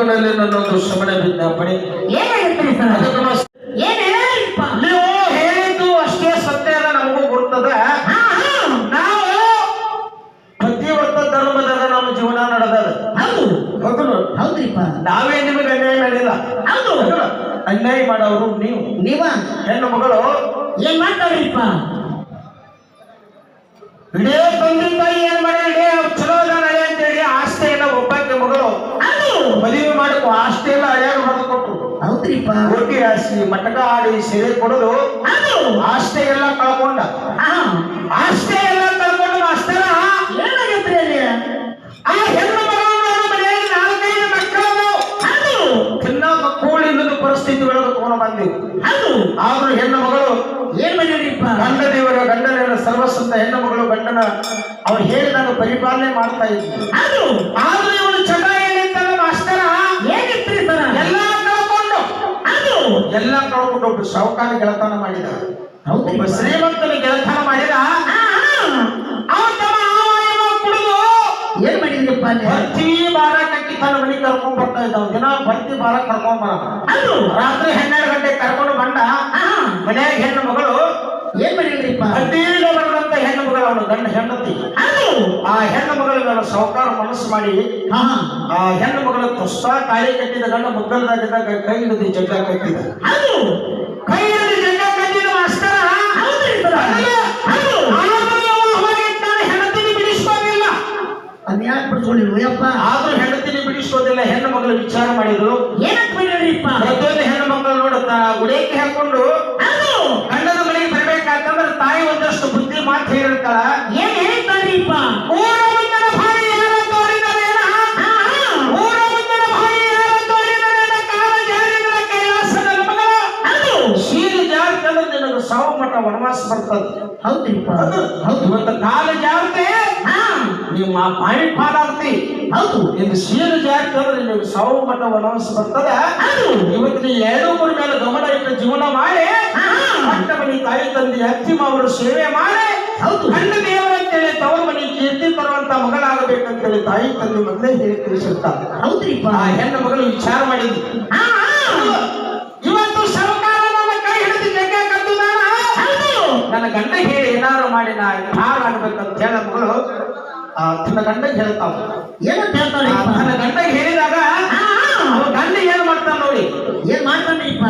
ತರುಣಲ್ಲಿ ನನ್ನೊಂದು ಶ್ರಮಣ ವಿಜ್ಞಾಪನೆ. ನೀವು ಹೇಳಿದ್ದು ಅಷ್ಟೇ ಸತ್ಯ ಅದ, ನಮಗೂ ಗುರ್ತದ. ನಾವು ಪತಿವ್ರತ ಧರ್ಮದಾಗ ನಮ್ಮ ಜೀವನ ನಡೆದದ. ಹೌದ್ರಿಪ್ಪ. ನಾವೇ ನಿಮಗೆ ಅನ್ಯಾಯ ಮಾಡಿಲ್ಲ. ಅನ್ಯಾಯ ಮಾಡೋರು ನೀವ ಹೆಣ್ಣು ಮಗಳು ಏನ್ ಮಾಡ್ತಾವ್ರಿಪ್ಪ? ಇಡೇ ತಂದೆ ತಾಯಿ ಏನ್ ಮಾಡಿ ಚಲೋ ನಡೆ ಅಂತೇಳಿ ಆಸ್ತಿ ಎಲ್ಲ ಒಬ್ಬಾಕೆ ಮಗಳು ಮದುವೆ ಮಾಡಕು ಆಸ್ತಿ ಎಲ್ಲ ಅಳಿಯಾಗ ಹೊಡೆದು ಕೊಟ್ರು. ಹೌದ್ರಿಪ್ಪ. ಗೋಟಿ ಹಾಸಿ ಮಟಕ ಆಡಿ ಸೆರೆ ಕೊಡೋದು ಆಸ್ತಿ ಎಲ್ಲ ಕಳ್ಕೊಂಡ. ಆಸ್ತಿ ಎಲ್ಲ ಕಳ್ಕೊಂಡು ಮಾಸ್ತರ ಏನಾಗತ್ರಿ ಅಲ್ಲಿ? ಆ ಹೆಣ್ಣು ಮಗಳು ಮನೆಯಲ್ಲಿ 4-5 ಮಕ್ಕಳು ತಿನ್ನಾಕ ಕೂಳಿಲ್ಲದ ಪರಿಸ್ಥಿತಿ ಒಳಗೆ ತಗೊಂಡು ಬಂದಿವಿ. ಆದ್ರೂ ಹೆಣ್ಣು ಮಗಳು ಏನ್ ಮಾಡಿದ್ರಿಪ್ಪ? ಗಂಡ ದೇವರ ಗಂಡನ ಸರ್ವಸ್ವಂತ ಹೆಣ್ಣು ಮಗಳು ಗಂಡನ ಅವ್ರು ಹೇಳಿದಾಗ ಪರಿಪಾಲನೆ ಮಾಡ್ತಾ ಇದ್ರು. ಆದ್ರೂ ಇವಳು ಚಟ ಏನಿತ್ತಲ್ಲ ಮಾಸ್ತರ, ಹೇಗಿತ್ರಿ ಸರ? ಎಲ್ಲ ಕಳ್ಕೊಂಡು ಒಬ್ಬ ಸಾಹುಕಾರ ಗೆಳತನ ಮಾಡಿದ, ಒಬ್ಬ ಶ್ರೀಮಂತನ ಗೆಳತನ ಮಾಡಿದ. ಕುಡಿದು ಏನ್ ಮಾಡಿದ್ರಿಪ್ಪ? ಬರ್ತಿ ಬಾರ ಕಟ್ಟಿ ತನ್ನ ಮನೆಗೆ ಕರ್ಕೊಂಡ್ ಬರ್ತಾ ಇದ್ದಾವ. ದಿನ ಬರ್ತಿ ಬಾರ ಕರ್ಕೊಂಡ್ ಬರ. ರಾತ್ರಿ 12 ಗಂಟೆಗೆ ಕರ್ಕೊಂಡು ಬಂದ. ಮನ್ಯಾಗ ಹೆಣ್ಣು ಮಗಳು ಏನ್ ಮಾಡಿದ್ರಿಪ್ಪ? ಅಡ್ಡಿಲ್ಲ ಬರದಂತ ಹೆಣ್ಣು ಮಗಳು ಅವನು ಗಂಡ ಹೆಂಡತಿ. ಆ ಹೆಣ್ಣು ಮಗಳ ಸಾಹುಕಾರ ಮನಸ್ಸು ಮಾಡಿ ಆ ಹೆಣ್ಣು ಮಗಳ ತುಸ್ಸ ತಾಳಿ ಕಟ್ಟಿದ ಗಂಡ ಮುದ್ದಲ್ದಾಗಿದ್ದಾಗ ಕೈ ಹಿಡಿದು ಜಗ್ಗ ಕಟ್ಟಿದ. ಕೈ ಹಿಡಿದು ಜಗ್ಗ ಕಟ್ಟಿದ ಮಾಸ್ತರ ಹೆಂಡತಿನಿ ಬಿಡಿಸ್ಕೋದಿಲ್ಲ. ಅದ್ಯಾಕೆ ಬಿಡಿಸ್ಕೊಂಡಿಲ್ವಪ್ಪ? ಆದ್ರೂ ಹೆಂಡತಿನಿ ಬಿಡಿಸೋದಿಲ್ಲ. ಹೆಣ್ಣು ಮಗಳು ವಿಚಾರ ಮಾಡಿದ್ರು. ಏನಂತ ಮಾಡಿದ್ರಿಪ್ಪ? ಪ್ರತಿಯೊಂದು ಹೆಣ್ಣು ಮಕ್ಕಳು ನೋಡುತ್ತಾ ಗುಡೇಕಿ ಹಾಕೊಂಡು ಗಂಡನ ಮನೆಗೆ ಬರ್ಬೇಕಾತಂದ್ರೆ ತಾಯಿ ಒಂದಷ್ಟು ಬುದ್ಧಿ ಮಾತು ಹೇಳಿರ್ತಾಳ. ಏನ್ ಹೇಳ್ತಾರ್ರಿಪ್ಪ? ಊರ ಮುಂದನ ಭಾರಿ ಯಾರ ತೋರಿದರೇನ, ಊರ ಮುಂದನ ಭಾರಿ ಯಾರ ತೋರಿದರೇನ, ಕಾಲ ಜಾರಿಗಳ ಕೈಲಾಸದ ಮಗಳ ಶೀಲ ಜಾರ್ತಂದ್ರೆ ನಿನಗೆ ಸಾವು ಮಠ ವನವಾಸ ಬರ್ತದೆ. ಹೌದ್ರಿಪ್ಪ. ಇವತ್ತು ಕಾಲ ಜಾರತೆ ನಿಮ್ಮ ಪಾಣಿ ಪಾಲಾಗ್ತಿ. ಹೌದು. ಇದು ಶೀಲ ಜಾರ್ತಂದ್ರೆ ನಿನಗೆ ಸಾವು ಮಠ ವನವಾಸ ಬರ್ತದೆ. ಇವತ್ತು ನೀ 2-3 ಮೇಲೆ ಗಮನ ಇಟ್ಟು ಜೀವನ ಮಾಡಿ ಅಕ್ಕ ಮನೆ ತಾಯಿ ತಂದೆ ಅತ್ತಿ ಮಾವರು ಸೇವೆ ಮಾಡಿ ಗಂಡ ದೇವರಂತೇಳಿ ತವರು ಮನೆ ಕೀರ್ತಿ ತರುವಂತ ಮಗಳಾಗಬೇಕಂತೇಳಿ ತಾಯಿ ತಂದೆ ಮೊದಲೇ ಹೇಳಿ ತಿಳಿಸಿರ್ತಾರೆ. ಹೌದ್ರಿಪ್ಪ. ಆ ಹೆಣ್ಣು ಮಗಳು ವಿಚಾರ ಮಾಡಿದ್ವಿ. ಇವತ್ತು ಸರ್ಕಾರ ನನ್ನ ಕೈ ಹಿಡಿದು ಜಗ್ಗ ಕಟ್ಟುದಾನ, ನನ್ನ ಗಂಡ ಹೇಳಿ ಏನಾರು ಮಾಡಿ ನಾ ಹಾಗಾಡ್ಬೇಕಂತ ಹೇಳ ಮಗಳು ತನ್ನ ಗಂಡ ಹೇಳ್ತಾವ. ಏನಂತ ಹೇಳ್ತಾಳೆ? ತನ್ನ ಗಂಡ ಹೇಳಿದಾಗ ಅವ ಗಂಡ ಏನ್ ಮಾಡ್ತಾನ ನೋಡಿ. ಏನ್ ಮಾಡ್ತಾನ್ರಿಪ್ಪ?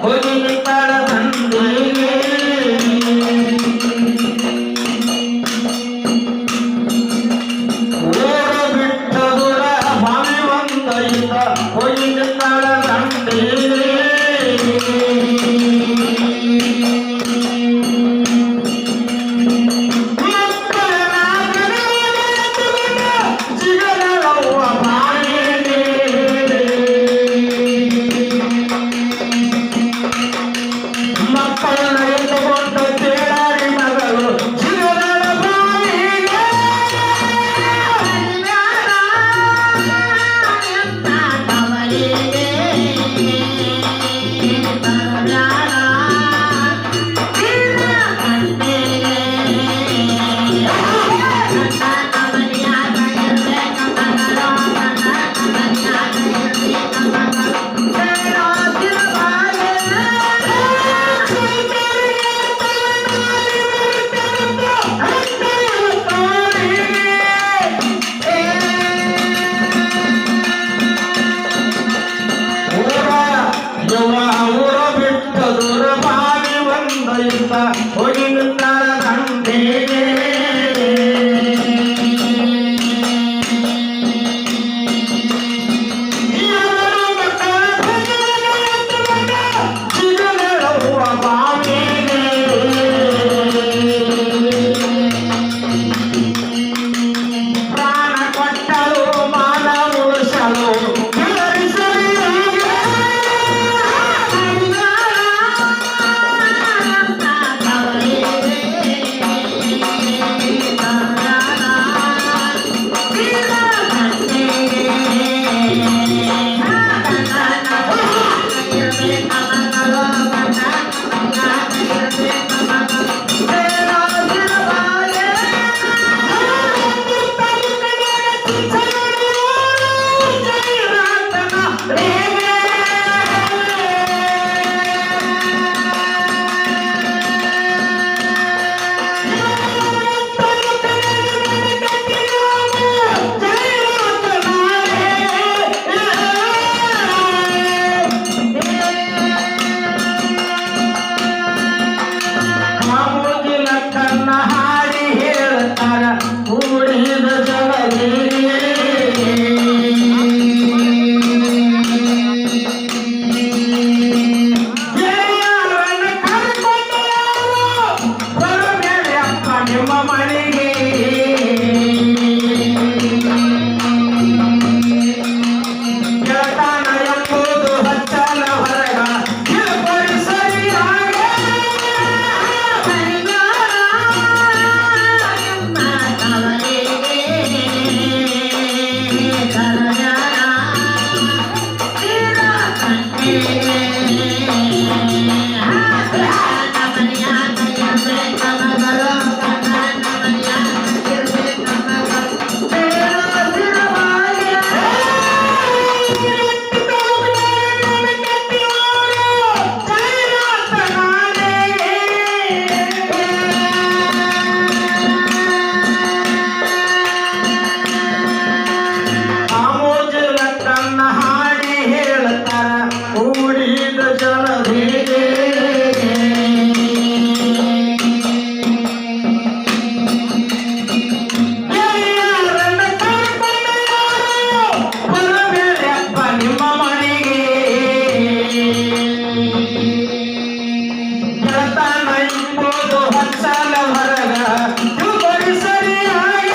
ಹೋಗಿ ನಿಂತಾಳ ದಂಡಿಗೆ ಊರ ಬಿಟ್ಟ ದೂರ ಬಾವಿ ಒಂದೈತ ಹೋಗಿ ನಿಂತಾಳ ದಂಡಿಗೆ ಊರ ಬಿಟ್ಟ ದೂರ ಬಾವಿ ಒಂದೈತ ಹೋಗಿ ನಿಂತಾಳ ದಂಡಿಗೆ ಪ್ರಾಣ ಕೊಟ್ಟಳು ಮಾನ ಉಳಿಸಲು ಹಾಡಿ ಹೇಳ್ತಾರ ಕೂಡಿದ ಜಗದಿಗೆ ಗೆಳೆಯರನ್ನ ಕರ್ಕೊಂಡು ಬರಬೇಡಿ ಅಪ್ಪ ನಿಮ್ಮ ಮನೆಗೆ ಗೆಳತನ ಎಂಬುದು ಹಚ್ಚಲ ಹೊರಗ ತಿಳ್ಕೊಳ್ಳಿ ಸರಿಯಾಗಿ ಹಾಡಿ ಹೇಳ್ತಾರ ಕೂಡಿದ ಜಲಧಿಗೆ ಗೆಳೆಯರನ್ನ ಕರ್ಕೊಂಡು ಬರಬೇಡಿ ಅಪ್ಪ ನಿಮ್ಮ ಮನೆಗೆ ಗೆಳತನ ಎಂಬುದು ಹಚ್ಚಲ ಹೊರಗ ತಿಳ್ಕೊಳ್ಳಿ ಸರಿಯಾಗಿ